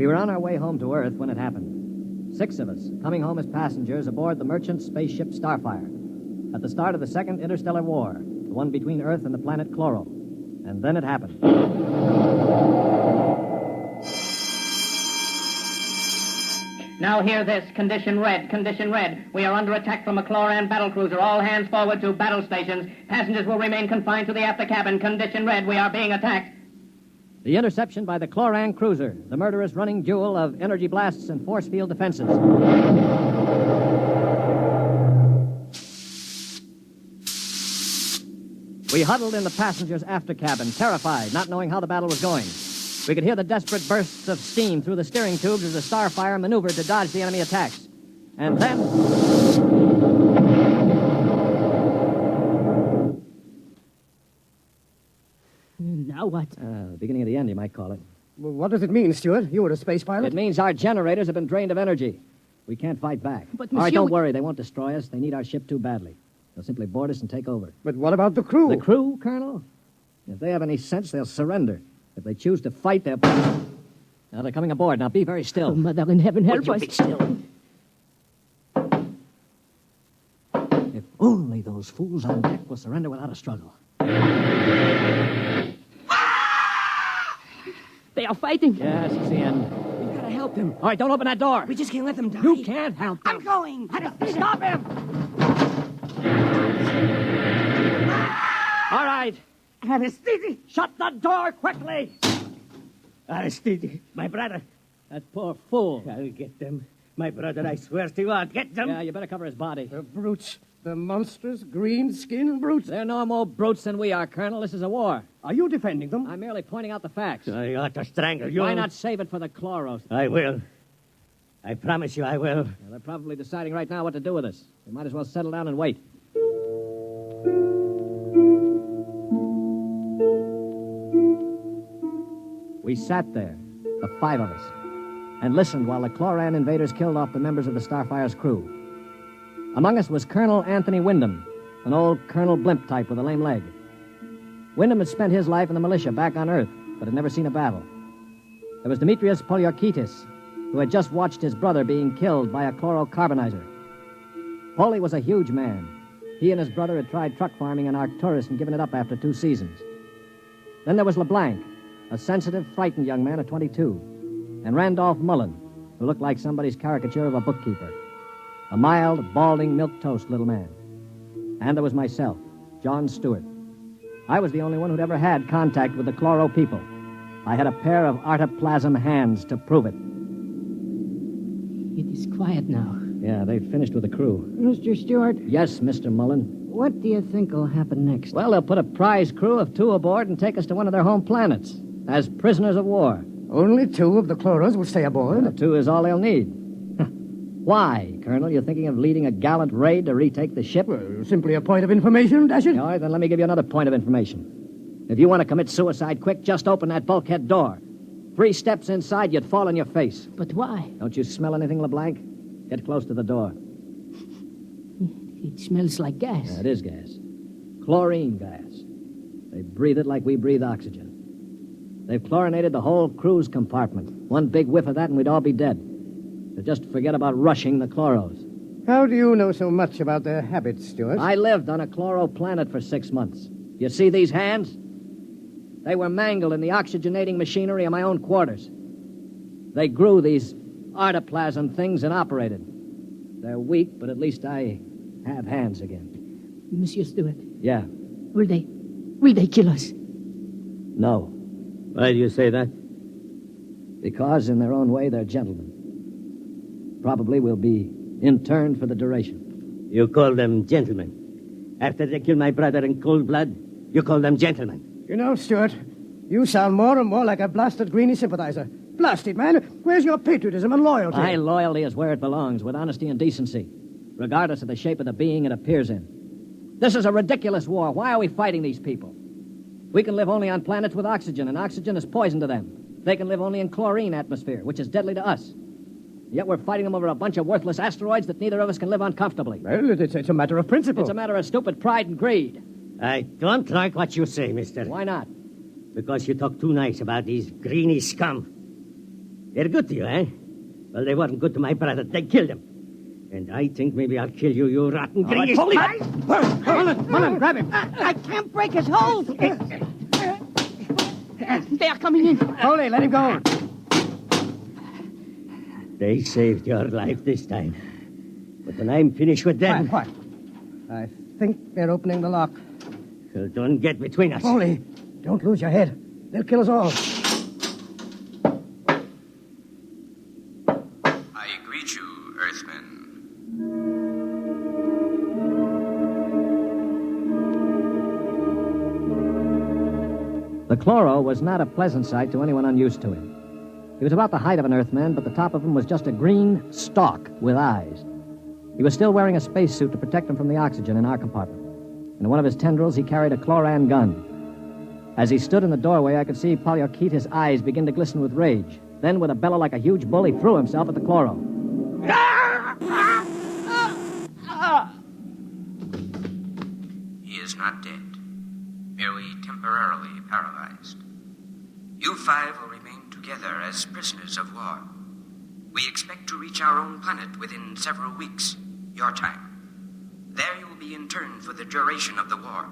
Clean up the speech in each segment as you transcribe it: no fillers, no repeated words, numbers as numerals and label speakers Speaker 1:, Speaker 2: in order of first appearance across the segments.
Speaker 1: were on our way home to Earth when it happened. 6 of us, coming home as passengers aboard the merchant spaceship Starfire. At the start of the Second Interstellar War, the one between Earth and the planet Chloro. And then it happened.
Speaker 2: Now hear this. Condition red. Condition red. We are under attack from a Chloran battlecruiser. All hands forward to battle stations. Passengers will remain confined to the after cabin. Condition red. We are being attacked.
Speaker 1: The interception by the Chloran cruiser, the murderous running duel of energy blasts and force field defenses. We huddled in the passengers' after cabin, terrified, not knowing how the battle was going. We could hear the desperate bursts of steam through the steering tubes as the Starfire maneuvered to dodge the enemy attacks. And then...
Speaker 3: Now what?
Speaker 1: The beginning of the end, you might call it.
Speaker 4: Well, what does it mean, Stuart? You were a space pilot?
Speaker 1: It means our generators have been drained of energy. We can't fight back.
Speaker 3: But,
Speaker 1: All right,
Speaker 3: monsieur,
Speaker 1: don't worry. They won't destroy us. They need our ship too badly. They'll simply board us and take over.
Speaker 4: But what about the crew?
Speaker 1: The crew, Colonel? If they have any sense, they'll surrender. If they choose to fight, they'll... Now, they're coming aboard. Now, be very still.
Speaker 3: Oh, Mother in heaven, help us.
Speaker 1: Be still. If only those fools on deck will surrender without a struggle.
Speaker 3: They are fighting.
Speaker 1: Yes, it's the end.
Speaker 3: We've got to help them.
Speaker 1: All right, don't open that door.
Speaker 3: We just can't let them die.
Speaker 1: You can't help them.
Speaker 3: I'm going. Stop him.
Speaker 1: All right.
Speaker 3: Aristide.
Speaker 1: Shut the door quickly.
Speaker 3: Aristide, my brother.
Speaker 1: That poor fool.
Speaker 3: I'll get them. My brother, I swear to you, I'll get them.
Speaker 1: Yeah, you better cover his body.
Speaker 4: The brutes. The monstrous green-skinned brutes.
Speaker 1: They're no more brutes than we are, Colonel. This is a war.
Speaker 4: Are you defending them?
Speaker 1: I'm merely pointing out the facts.
Speaker 3: I ought to strangle you.
Speaker 1: Why not save it for the Chloros?
Speaker 3: I will. I promise you I will.
Speaker 1: Yeah, they're probably deciding right now what to do with us. We might as well settle down and wait. We sat there, the 5 of us, and listened while the Chloran invaders killed off the members of the Starfire's crew. Among us was Colonel Anthony Wyndham, an old Colonel Blimp type with a lame leg. Wyndham had spent his life in the militia back on Earth, but had never seen a battle. There was Demetrius Poliorkitis, who had just watched his brother being killed by a chlorocarbonizer. Poli was a huge man. He and his brother had tried truck farming in Arcturus and given it up after 2 seasons. Then there was LeBlanc, a sensitive, frightened young man of 22, and Randolph Mullen, who looked like somebody's caricature of a bookkeeper. A mild, balding, milquetoast little man. And there was myself, John Stewart. I was the only one who'd ever had contact with the Chloro people. I had a pair of artoplasm hands to prove it.
Speaker 3: It is quiet now.
Speaker 1: Yeah, they've finished with the crew.
Speaker 5: Mr. Stewart,
Speaker 1: Yes, Mr. Mullen.
Speaker 5: what do you think will happen next?
Speaker 1: Well, they'll put a prize crew of 2 aboard and take us to one of their home planets as prisoners of war.
Speaker 4: Only 2 of the Chloros will stay aboard.
Speaker 1: Well, 2 is all they'll need. Why, Colonel? You're thinking of leading a gallant raid to retake the ship?
Speaker 4: Well, simply a point of information, dash it.
Speaker 1: All right, then let me give you another point of information. If you want to commit suicide quick, just open that bulkhead door. 3 steps inside, you'd fall on your face.
Speaker 3: But why?
Speaker 1: Don't you smell anything, LeBlanc? Get close to the door.
Speaker 3: It smells like gas.
Speaker 1: Yeah, it is gas. Chlorine gas. They breathe it like we breathe oxygen. They've chlorinated the whole cruise compartment. One big whiff of that and we'd all be dead. So just forget about rushing the Chloros.
Speaker 4: How do you know so much about their habits, Stuart?
Speaker 1: I lived on a Chloro planet for 6 months. You see these hands? They were mangled in the oxygenating machinery of my own quarters. They grew these artoplasm things and operated. They're weak, but at least I have hands again.
Speaker 3: Monsieur Stewart,
Speaker 1: Yeah.
Speaker 3: will they kill us?
Speaker 1: No.
Speaker 3: Why do you say that?
Speaker 1: Because in their own way, they're gentlemen. Probably will be interned for the duration.
Speaker 3: You call them gentlemen. After they killed my brother in cold blood, you call them gentlemen.
Speaker 4: You know, Stuart, you sound more and more like a blasted greenie sympathizer. Blasted, man. Where's your patriotism and loyalty?
Speaker 1: My loyalty is where it belongs, with honesty and decency, regardless of the shape of the being it appears in. This is a ridiculous war. Why are we fighting these people? We can live only on planets with oxygen, and oxygen is poison to them. They can live only in chlorine atmosphere, which is deadly to us. Yet we're fighting them over a bunch of worthless asteroids that neither of us can live on comfortably.
Speaker 4: Well, it's a matter of principle.
Speaker 1: It's a matter of stupid pride and greed.
Speaker 3: I don't like what you say, mister.
Speaker 1: Why not?
Speaker 3: Because you talk too nice about these greeny scum. They're good to you, eh? Well, they weren't good to my brother. They killed him. And I think maybe I'll kill you, you rotten grease.
Speaker 4: Mullen, grab him.
Speaker 5: I can't break his hold. They are coming in.
Speaker 4: Foley, let him go.
Speaker 3: They saved your life this time. But when I'm finished with them...
Speaker 4: Quiet. I think they're opening the lock.
Speaker 3: So don't get between us.
Speaker 4: Foley, don't lose your head. They'll kill us all.
Speaker 6: I greet you, Earthmen.
Speaker 1: The chloro was not a pleasant sight to anyone unused to him. He was about the height of an Earthman, but the top of him was just a green stalk with eyes. He was still wearing a spacesuit to protect him from the oxygen in our compartment. In one of his tendrils, he carried a chloran gun. As he stood in the doorway, I could see Polyarchetes' eyes begin to glisten with rage. Then, with a bellow like a huge bull, he threw himself at the chloro.
Speaker 6: He is not dead, merely temporarily paralyzed. You five will remain together as prisoners of war. We expect to reach our own planet within several weeks, your time. There you will be interned for the duration of the war.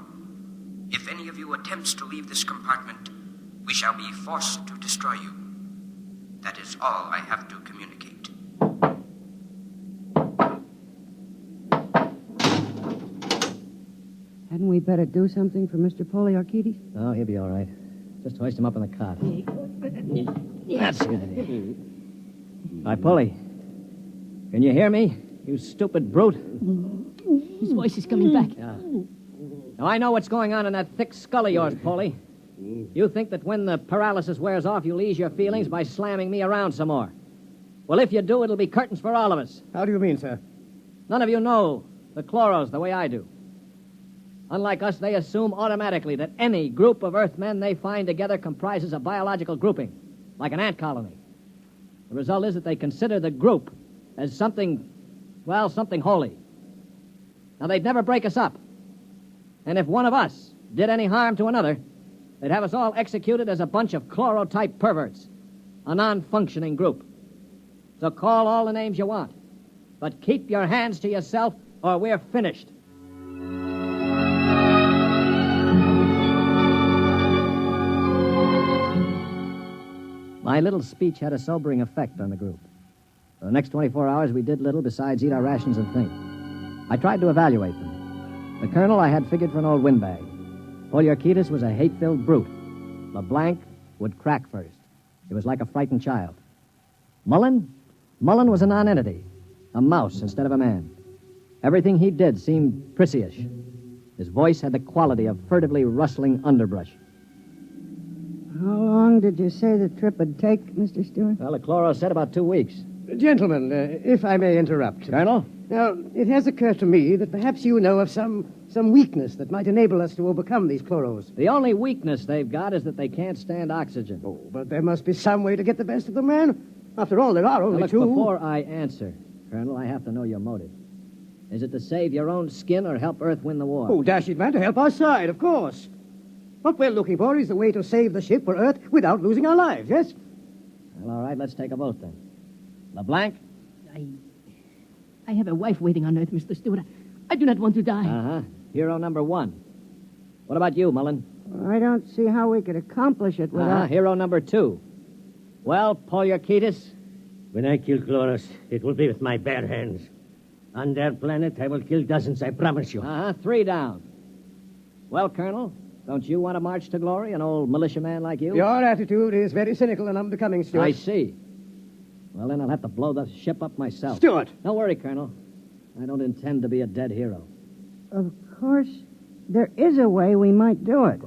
Speaker 6: If any of you attempts to leave this compartment, we shall be forced to destroy you. That is all I have to communicate.
Speaker 5: Hadn't we better do something for Mr. Polyarchetes?
Speaker 1: Oh, he'll be all right. Just hoist him up in the cot. That's it. Hi, Polly. Can you hear me, you stupid brute?
Speaker 5: His voice is coming back.
Speaker 1: Yeah. Now, I know what's going on in that thick skull of yours, Polly. You think that when the paralysis wears off, you'll ease your feelings by slamming me around some more. Well, if you do, it'll be curtains for all of us.
Speaker 4: How do you mean, sir?
Speaker 1: None of you know the chloros the way I do. Unlike us, they assume automatically that any group of Earthmen they find together comprises a biological grouping, like an ant colony. The result is that they consider the group as something, well, something holy. Now, they'd never break us up. And if one of us did any harm to another, they'd have us all executed as a bunch of chloro-type perverts, a non-functioning group. So call all the names you want, but keep your hands to yourself or we're finished. My little speech had a sobering effect on the group. For the next 24 hours, we did little besides eat our rations and think. I tried to evaluate them. The colonel I had figured for an old windbag. Polyarchetes was a hate-filled brute. LeBlanc would crack first. He was like a frightened child. Mullen was a nonentity, a mouse instead of a man. Everything he did seemed prissyish. His voice had the quality of furtively rustling underbrush.
Speaker 5: How long did you say the trip would take, Mr. Stewart?
Speaker 1: Well, the chloro said about 2 weeks.
Speaker 4: Gentlemen, if I may interrupt.
Speaker 1: Colonel?
Speaker 4: Now, it has occurred to me that perhaps you know of some weakness that might enable us to overcome these chloros.
Speaker 1: The only weakness they've got is that they can't stand oxygen.
Speaker 4: Oh, but there must be some way to get the best of them, man. After all, there are only
Speaker 1: Look,
Speaker 4: two.
Speaker 1: before I answer, Colonel, I have to know your motive. Is it to save your own skin or help Earth win the war?
Speaker 4: Oh, dash it, man, to help our side, of course. What we're looking for is the way to save the ship for Earth without losing our lives, yes?
Speaker 1: Well, all right, let's take a vote then. LeBlanc?
Speaker 7: I have a wife waiting on Earth, Mr. Stewart. I do not want to die.
Speaker 1: Uh-huh. Hero number 1. What about you, Mullen?
Speaker 5: I don't see how we could accomplish it without...
Speaker 1: Hero number 2. Well, Polyarchetes?
Speaker 3: When I kill Chloros, it will be with my bare hands. On their planet, I will kill dozens, I promise you.
Speaker 1: 3 down. Well, Colonel, don't you want to march to glory, an old militiaman like you?
Speaker 4: Your attitude is very cynical and unbecoming, Stuart.
Speaker 1: I see. Well, then I'll have to blow the ship up myself.
Speaker 4: Stuart!
Speaker 1: Don't worry, Colonel. I don't intend to be a dead hero.
Speaker 5: Of course, there is a way we might do it.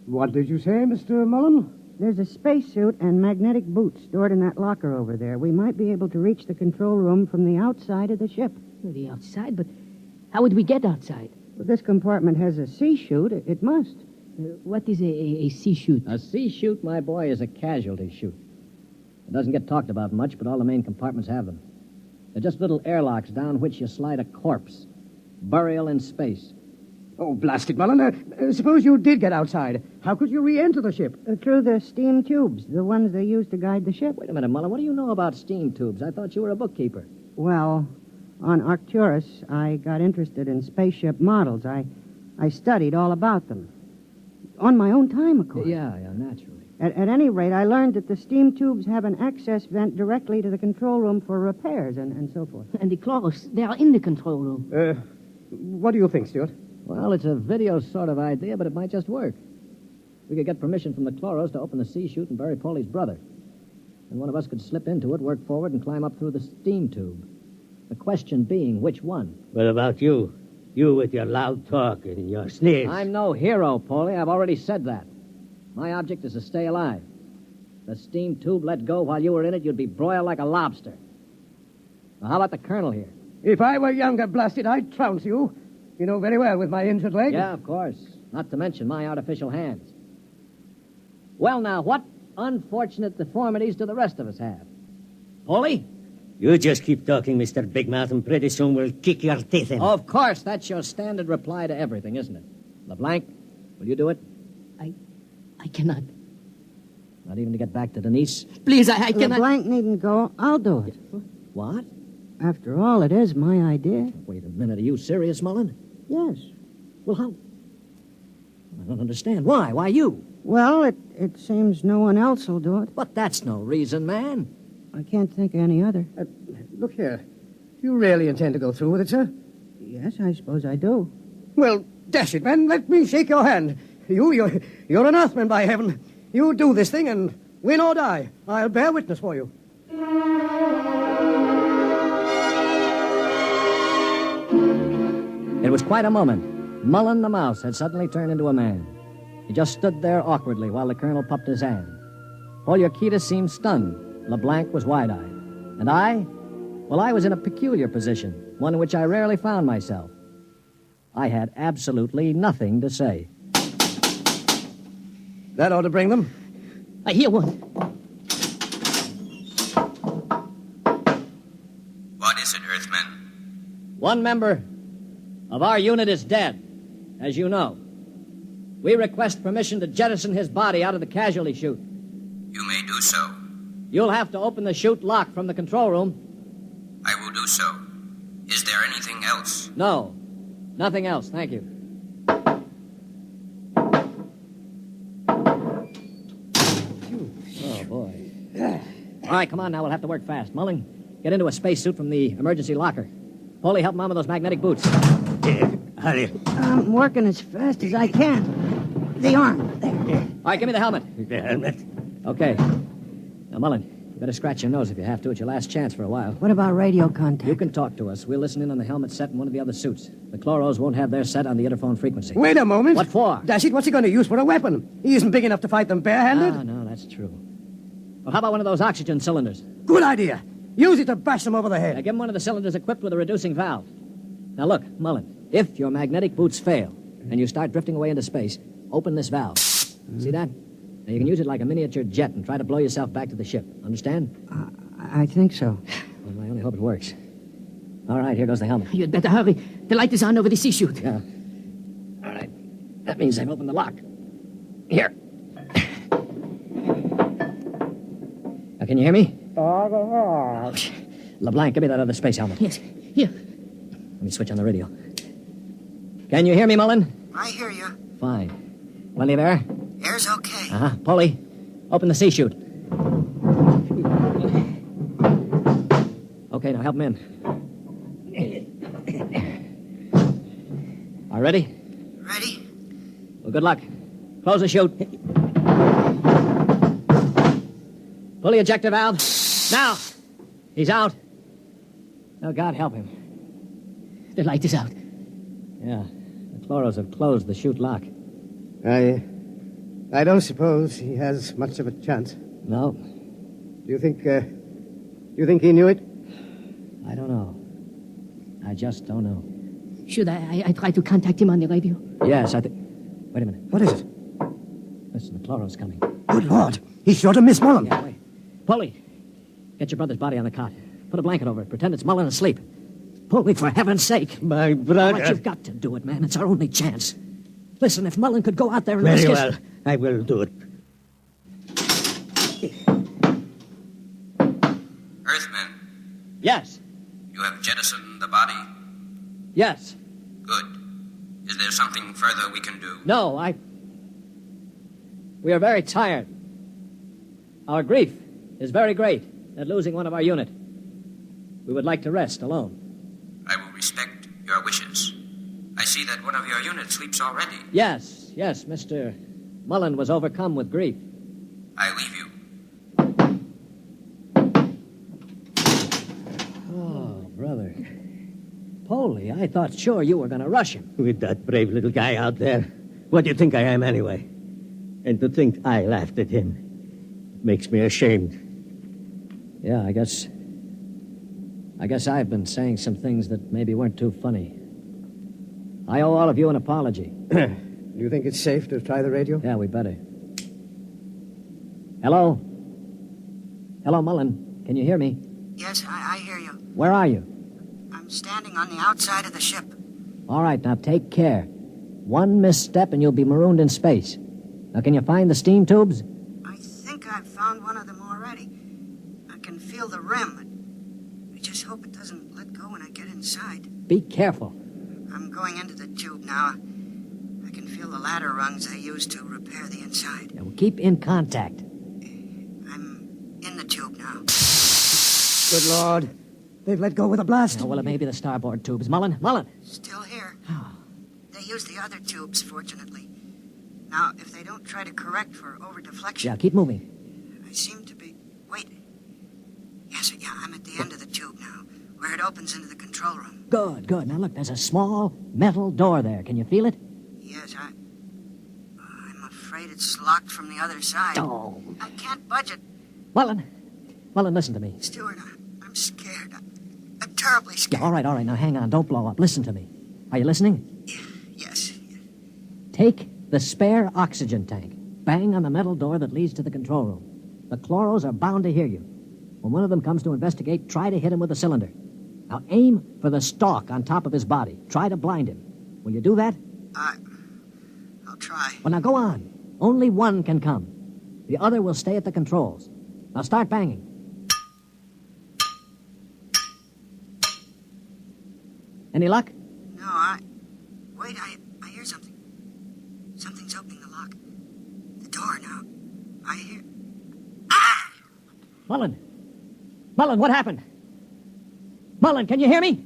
Speaker 4: What did you say, Mr. Mullen?
Speaker 5: There's a spacesuit and magnetic boots stored in that locker over there. We might be able to reach the control room from the outside of the ship.
Speaker 7: The outside, but how would we get outside?
Speaker 5: But this compartment has a C-Chute. It must.
Speaker 7: What is a C-Chute?
Speaker 1: A C-Chute, my boy, is a casualty chute. It doesn't get talked about much, but all the main compartments have them. They're just little airlocks down which you slide a corpse. Burial in space.
Speaker 4: Oh, blast it, Mullen. Suppose you did get outside. How could you re-enter the ship?
Speaker 5: Through the steam tubes, the ones they use to guide the ship.
Speaker 1: Wait a minute, Mullen. What do you know about steam tubes? I thought you were a bookkeeper.
Speaker 5: Well, on Arcturus, I got interested in spaceship models. I studied all about them. On my own time, of course.
Speaker 1: Yeah, naturally.
Speaker 5: At any rate, I learned that the steam tubes have an access vent directly to the control room for repairs and so forth.
Speaker 7: And the Chloros, they are in the control room.
Speaker 4: What do you think, Stuart?
Speaker 1: Well, it's a video sort of idea, but it might just work. We could get permission from the Chloros to open the C-Chute and bury Paulie's brother. And one of us could slip into it, work forward, and climb up through the steam tube. The question being, which one?
Speaker 3: What about you? You with your loud talk and your sneers.
Speaker 1: I'm no hero, Paulie. I've already said that. My object is to stay alive. The steam tube let go while you were in it, you'd be broiled like a lobster. Now, how about the colonel here?
Speaker 4: If I were younger, blasted, I'd trounce you. You know very well with my injured leg.
Speaker 1: Yeah, of course. Not to mention my artificial hands. Well, now, what unfortunate deformities do the rest of us have? Paulie?
Speaker 3: You just keep talking, Mr. Big Mouth, and pretty soon we'll kick your teeth in.
Speaker 1: Of course, that's your standard reply to everything, isn't it? LeBlanc, will you do it?
Speaker 7: I cannot.
Speaker 1: Not even to get back to Denise?
Speaker 7: Please, I cannot.
Speaker 5: LeBlanc needn't go. I'll do it.
Speaker 1: What?
Speaker 5: After all, it is my idea.
Speaker 1: Wait a minute, are you serious, Mullen?
Speaker 5: Yes.
Speaker 1: Well, how? I don't understand. Why? Why you?
Speaker 5: Well, it seems no one else will do it.
Speaker 1: But that's no reason, man.
Speaker 5: I can't think of any other.
Speaker 4: Look here. Do you really intend to go through with it, sir?
Speaker 5: Yes, I suppose I do.
Speaker 4: Well, dash it, man. Let me shake your hand. You're an Earthman, by heaven. You do this thing and win or die. I'll bear witness for you.
Speaker 1: It was quite a moment. Mullen the mouse had suddenly turned into a man. He just stood there awkwardly while the colonel puffed his hand. Poliorketis seemed stunned. LeBlanc was wide-eyed. And I? Well, I was in a peculiar position, one in which I rarely found myself. I had absolutely nothing to say.
Speaker 4: That ought to bring them.
Speaker 7: I hear one.
Speaker 6: What is it, Earthman?
Speaker 1: One member of our unit is dead, as you know. We request permission to jettison his body out of the casualty chute.
Speaker 6: You may do so.
Speaker 1: You'll have to open the chute lock from the control room.
Speaker 6: I will do so. Is there anything else?
Speaker 1: No, nothing else, thank you. Oh, boy. All right, come on now, we'll have to work fast. Mullen, get into a spacesuit from the emergency locker. Paulie, help him out with those magnetic boots.
Speaker 3: Hurry.
Speaker 5: I'm working as fast as I can. The arm. There.
Speaker 1: All right, give me the helmet.
Speaker 3: The helmet.
Speaker 1: Okay. Now, Mullen, you better scratch your nose if you have to. It's your last chance for a while.
Speaker 5: What about radio contact?
Speaker 1: You can talk to us. We'll listen in on the helmet set in one of the other suits. The Chloros won't have their set on the interphone frequency.
Speaker 4: Wait a moment.
Speaker 1: What for?
Speaker 4: Dash it, what's he going to use for a weapon? He isn't big enough to fight them barehanded.
Speaker 1: Ah, no, that's true. Well, how about one of those oxygen cylinders?
Speaker 4: Good idea. Use it to bash them over the head.
Speaker 1: Now, give him one of the cylinders equipped with a reducing valve. Now, look, Mullen, if your magnetic boots fail and you start drifting away into space, open this valve. See that? Now, you can use it like a miniature jet and try to blow yourself back to the ship. Understand?
Speaker 5: I think so.
Speaker 1: Well, I only hope it works. All right, here goes the helmet.
Speaker 7: You'd better hurry. The light is on over the C-Chute.
Speaker 1: Yeah. All right. That means I've opened the lock. Here. Now, can you hear me? LeBlanc, give me that other space helmet.
Speaker 7: Yes, here.
Speaker 1: Let me switch on the radio. Can you hear me, Mullen?
Speaker 8: I hear you.
Speaker 1: Fine. Plenty of air?
Speaker 8: Air's okay.
Speaker 1: Uh-huh. Paulie, open the C-Chute. Okay, now help him in. All ready?
Speaker 8: Ready?
Speaker 1: Well, good luck. Close the chute. Pull the ejector valve. Now! He's out. Oh, God help him.
Speaker 7: The light is out.
Speaker 1: Yeah, the Chloros have closed the chute lock.
Speaker 4: I don't suppose he has much of a chance.
Speaker 1: No,
Speaker 4: Do you think he knew it?
Speaker 1: I don't know. I just don't know.
Speaker 7: Should I try to contact him on the radio?
Speaker 1: Yes, I think... Wait a minute.
Speaker 4: What is it?
Speaker 1: Listen, the Chloros coming.
Speaker 4: Good Lord. He's sure to miss Mullen.
Speaker 1: Yeah, wait. Paulie, get your brother's body on the cot. Put a blanket over it. Pretend it's Mullen asleep. Polly, for heaven's sake.
Speaker 3: My
Speaker 1: All
Speaker 3: brother.
Speaker 1: right, you've got to do it, man. It's our only chance. Listen, if Mullen could go out there and risk
Speaker 3: Very
Speaker 1: his...
Speaker 3: well. I will do it.
Speaker 6: Earthman,
Speaker 1: Yes.
Speaker 6: you have jettisoned the body.
Speaker 1: Yes.
Speaker 6: Good. Is there something further we can do?
Speaker 1: No, We are very tired. Our grief is very great at losing one of our unit. We would like to rest alone.
Speaker 6: I will respect your wishes. I see that one of your units sleeps already.
Speaker 1: Yes, Mr. Mullen was overcome with grief.
Speaker 6: I leave you.
Speaker 1: Oh, brother. Polly, I thought sure you were going to rush him.
Speaker 3: With that brave little guy out there. What do you think I am, anyway? And to think I laughed at him makes me ashamed.
Speaker 1: Yeah, I guess I've been saying some things that maybe weren't too funny. I owe all of you an apology.
Speaker 4: Do you think it's safe to try the radio?
Speaker 1: Yeah, we better. Hello? Hello, Mullen. Can you hear me?
Speaker 8: Yes, I hear you.
Speaker 1: Where are you?
Speaker 8: I'm standing on the outside of the ship.
Speaker 1: All right, now take care. One misstep and you'll be marooned in space. Now, can you find the steam tubes?
Speaker 8: I think I've found one of them already. I can feel the rim. I just hope it doesn't let go when I get inside.
Speaker 1: Be careful.
Speaker 8: I'm going into the tube now. I can feel the ladder rungs I used to repair the inside.
Speaker 1: Now, keep in contact.
Speaker 8: I'm in the tube now.
Speaker 4: Good Lord. They've let go with a blast.
Speaker 1: Now, well, it may be the starboard tubes. Mullen!
Speaker 8: Still here. They used the other tubes, fortunately. Now, if they don't try to correct for over-deflection...
Speaker 1: Yeah, keep moving.
Speaker 8: I seem to be... Wait. Yes, yeah, I'm at the end of the tube now, where it opens into the control room.
Speaker 1: Good. Now, look, there's a small metal door there. Can you feel it?
Speaker 8: Yes, I'm afraid it's locked from the other side.
Speaker 1: Oh.
Speaker 8: I can't budge it.
Speaker 1: Mullen, listen to me.
Speaker 8: Stewart, I'm scared. I'm terribly scared.
Speaker 1: Yeah, all right. Now, hang on. Don't blow up. Listen to me. Are you listening?
Speaker 8: Yes.
Speaker 1: Take the spare oxygen tank. Bang on the metal door that leads to the control room. The chloros are bound to hear you. When one of them comes to investigate, try to hit him with a cylinder. Now, aim for the stalk on top of his body. Try to blind him. Will you do that?
Speaker 8: I'll try.
Speaker 1: Well, now, go on. Only one can come. The other will stay at the controls. Now, start banging. Any luck?
Speaker 8: No, Wait, I hear something. Something's opening the lock. The door now. I hear... Ah!
Speaker 1: Mullen, what happened? Mullen, can you hear me?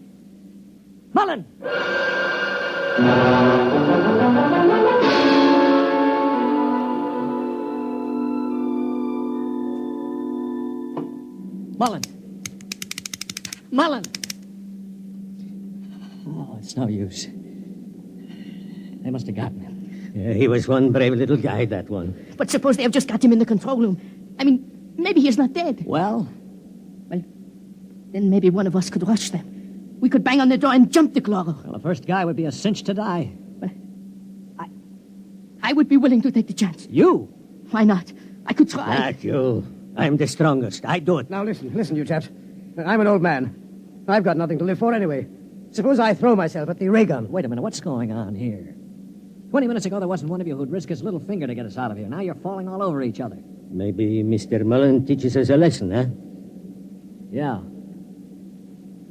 Speaker 1: Mullen! Mullen! Oh, it's no use. They must have gotten him.
Speaker 3: Yeah, he was one brave little guy, that one.
Speaker 7: But suppose they have just got him in the control room. I mean, maybe he's not dead.
Speaker 1: Well,
Speaker 7: then maybe one of us could rush them. We could bang on the door and jump the chloro.
Speaker 1: well, the first guy would be a cinch to die.
Speaker 7: I would be willing to take the chance.
Speaker 1: You?
Speaker 7: Why not? I could try.
Speaker 3: Not you. I'm the strongest. I do it.
Speaker 4: Now, listen, you chaps. I'm an old man. I've got nothing to live for anyway. Suppose I throw myself at the ray gun.
Speaker 1: Wait a minute, what's going on here? 20 minutes ago, there wasn't one of you who'd risk his little finger to get us out of here. Now you're falling all over each other.
Speaker 3: Maybe Mr. Mullen teaches us a lesson, huh?
Speaker 1: Yeah.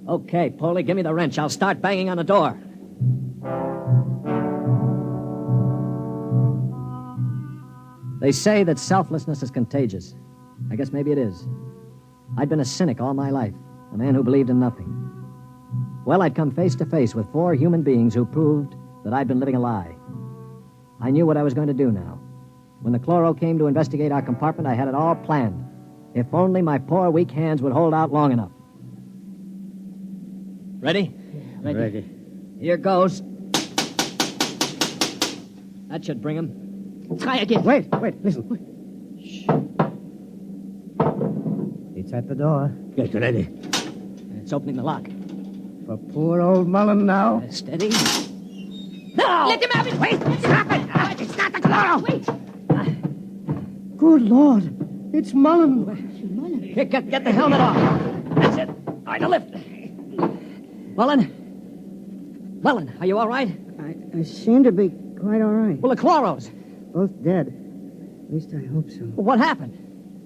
Speaker 1: Okay, Polly, give me the wrench. I'll start banging on the door. They say that selflessness is contagious. I guess maybe it is. I'd been a cynic all my life, a man who believed in nothing. Well, I'd come face to face with 4 human beings who proved that I'd been living a lie. I knew what I was going to do now. When the chloro came to investigate our compartment, I had it all planned. If only my poor, weak hands would hold out long enough. Ready?
Speaker 3: Ready.
Speaker 1: Here goes. That should bring him.
Speaker 7: Try again.
Speaker 4: Wait, listen. It's at the door.
Speaker 3: Get ready.
Speaker 1: It's opening the lock.
Speaker 4: For poor old Mullen now.
Speaker 1: Steady. No!
Speaker 7: Let him have it. Wait. Stop it. It's not the chloro. Wait.
Speaker 4: Good Lord. It's Mullen.
Speaker 1: Get the helmet off. That's it. All right, now lift. Mullen? Mullen, are you all right?
Speaker 5: I seem to be quite all right.
Speaker 1: Well, the chloros.
Speaker 5: Both dead. At least I hope so.
Speaker 1: Well, what happened?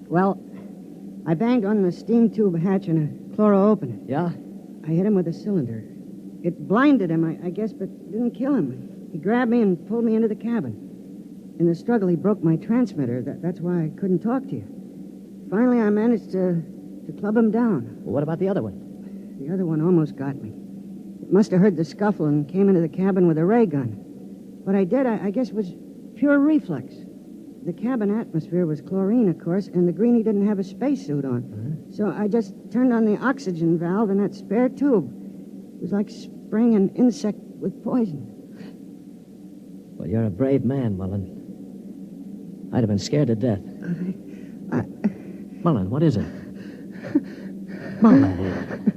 Speaker 5: Well, I banged on the steam tube hatch and a chloro opened it.
Speaker 1: Yeah?
Speaker 5: I hit him with a cylinder. It blinded him, I guess, but didn't kill him. He grabbed me and pulled me into the cabin. In the struggle, he broke my transmitter. That's why I couldn't talk to you. Finally, I managed to club him down.
Speaker 1: Well, what about the other one?
Speaker 5: The other one almost got me. It must have heard the scuffle and came into the cabin with a ray gun. What I did, I guess, was pure reflex. The cabin atmosphere was chlorine, of course, and the greenie didn't have a spacesuit on.
Speaker 1: Uh-huh.
Speaker 5: So I just turned on the oxygen valve in that spare tube. It was like spraying an insect with poison.
Speaker 1: Well, you're a brave man, Mullen. I'd have been scared to death. Mullen, what is it? Mullen.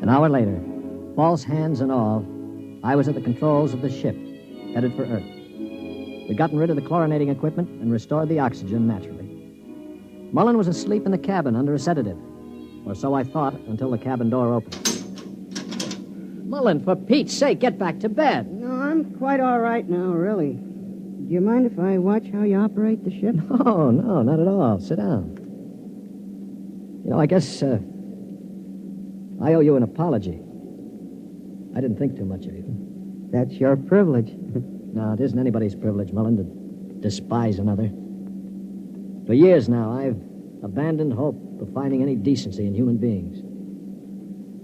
Speaker 1: An hour later, false hands and all, I was at the controls of the ship, headed for Earth. We'd gotten rid of the chlorinating equipment and restored the oxygen naturally. Mullen was asleep in the cabin under a sedative. Or so I thought until the cabin door opened. Mullen, for Pete's sake, get back to bed.
Speaker 5: No, I'm quite all right now, really. Do you mind if I watch how you operate the ship?
Speaker 1: No, not at all. Sit down. You know, I guess I owe you an apology. I didn't think too much of you.
Speaker 5: That's your privilege.
Speaker 1: No, it isn't anybody's privilege, Mullen, to despise another. For years now, I've abandoned hope of finding any decency in human beings.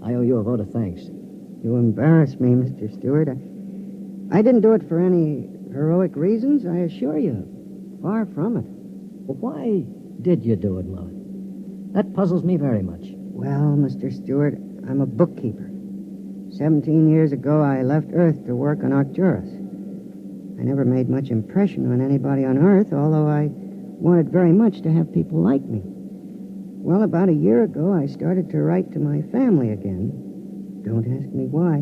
Speaker 1: I owe you a vote of thanks.
Speaker 5: You embarrass me, Mr. Stewart. I didn't do it for any heroic reasons, I assure you. Far from it.
Speaker 1: Well, why did you do it, Mullen? That puzzles me very much.
Speaker 5: Well, Mr. Stewart, I'm a bookkeeper. 17 years ago, I left Earth to work on Arcturus. I never made much impression on anybody on Earth, although I wanted very much to have people like me. Well, about a year ago, I started to write to my family again. Don't ask me why.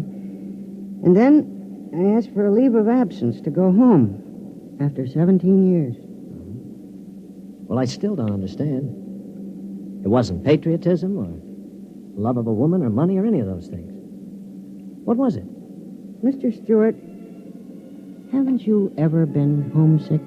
Speaker 5: And then I asked for a leave of absence to go home after 17 years.
Speaker 1: Well, I still don't understand. It wasn't patriotism or love of a woman or money or any of those things. What was it?
Speaker 5: Mr. Stewart, haven't you ever been homesick?